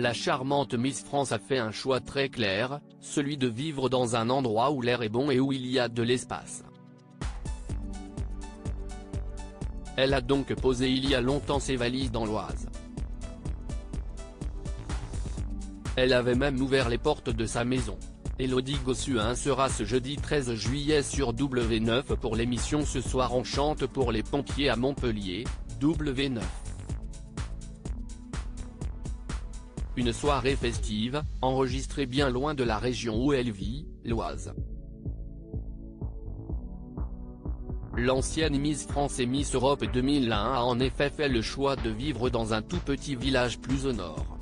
La charmante Miss France a fait un choix très clair, celui de vivre dans un endroit où l'air est bon et où il y a de l'espace. Elle a donc posé il y a longtemps ses valises dans l'Oise. Elle avait même ouvert les portes de sa maison. Élodie Gossuin sera ce jeudi 13 juillet sur W9 pour l'émission Ce soir on chante pour les pompiers à Montpellier, W9. Une soirée festive, enregistrée bien loin de la région où elle vit, l'Oise. L'ancienne Miss France et Miss Europe 2001 a en effet fait le choix de vivre dans un tout petit village plus au nord.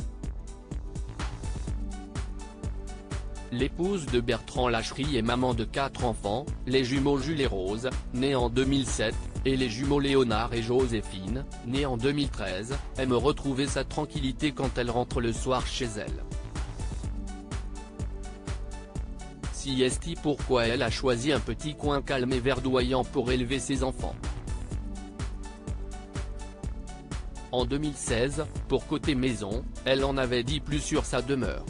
L'épouse de Bertrand Lacherie et maman de 4 enfants, les jumeaux Jules et Rose, nés en 2007, et les jumeaux Léonard et Joséphine, nés en 2013, aime retrouver sa tranquillité quand elle rentre le soir chez elle. Siesti pourquoi elle a choisi un petit coin calme et verdoyant pour élever ses enfants. En 2016, pour côté maison, elle en avait dit plus sur sa demeure.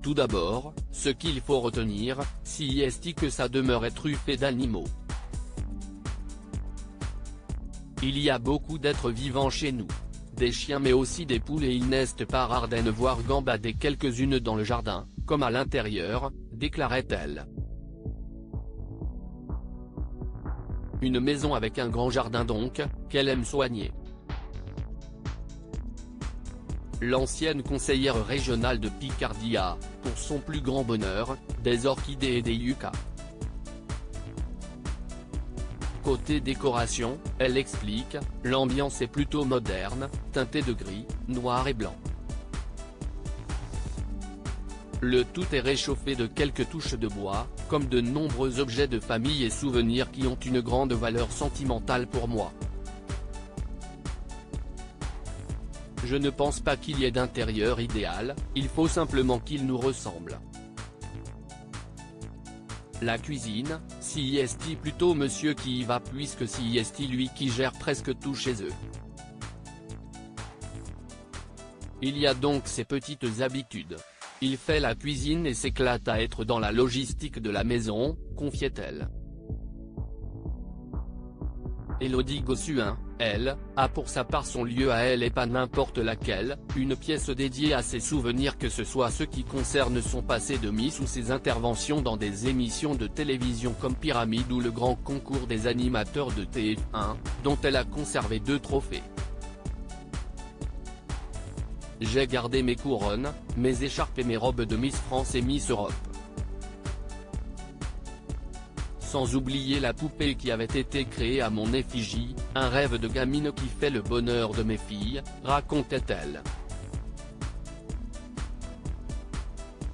Tout d'abord, ce qu'il faut retenir, Siesti que sa demeure est truffée d'animaux. Il y a beaucoup d'êtres vivants chez nous. Des chiens mais aussi des poules et il n'est pas rare d'en voir gambader quelques-unes dans le jardin, comme à l'intérieur, déclarait-elle. Une maison avec un grand jardin donc, qu'elle aime soigner. L'ancienne conseillère régionale de Picardie a, pour son plus grand bonheur, des orchidées et des yuccas. Côté décoration, elle explique, l'ambiance est plutôt moderne, teintée de gris, noir et blanc. Le tout est réchauffé de quelques touches de bois, comme de nombreux objets de famille et souvenirs qui ont une grande valeur sentimentale pour moi. Je ne pense pas qu'il y ait d'intérieur idéal, il faut simplement qu'il nous ressemble. La cuisine, Siesti plutôt monsieur qui y va puisque Siesti lui qui gère presque tout chez eux. Il y a donc ses petites habitudes. Il fait la cuisine et s'éclate à être dans la logistique de la maison, confiait-elle. Élodie Gossuin, elle, a pour sa part son lieu à elle et pas n'importe laquelle, une pièce dédiée à ses souvenirs que ce soit ceux qui concernent son passé de Miss ou ses interventions dans des émissions de télévision comme Pyramide ou le grand concours des animateurs de TF1, dont elle a conservé 2 trophées. J'ai gardé mes couronnes, mes écharpes et mes robes de Miss France et Miss Europe. Sans oublier la poupée qui avait été créée à mon effigie, un rêve de gamine qui fait le bonheur de mes filles, racontait-elle.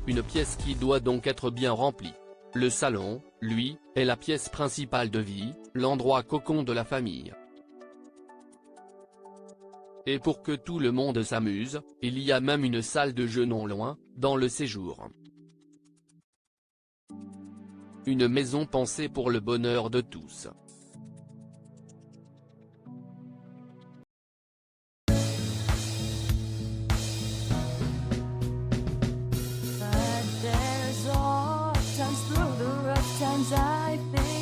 Une pièce qui doit donc être bien remplie. Le salon, lui, est la pièce principale de vie, l'endroit cocon de la famille. Et pour que tout le monde s'amuse, il y a même une salle de jeu non loin, dans le séjour. Une maison pensée pour le bonheur de tous. But there's all times through the rough times I think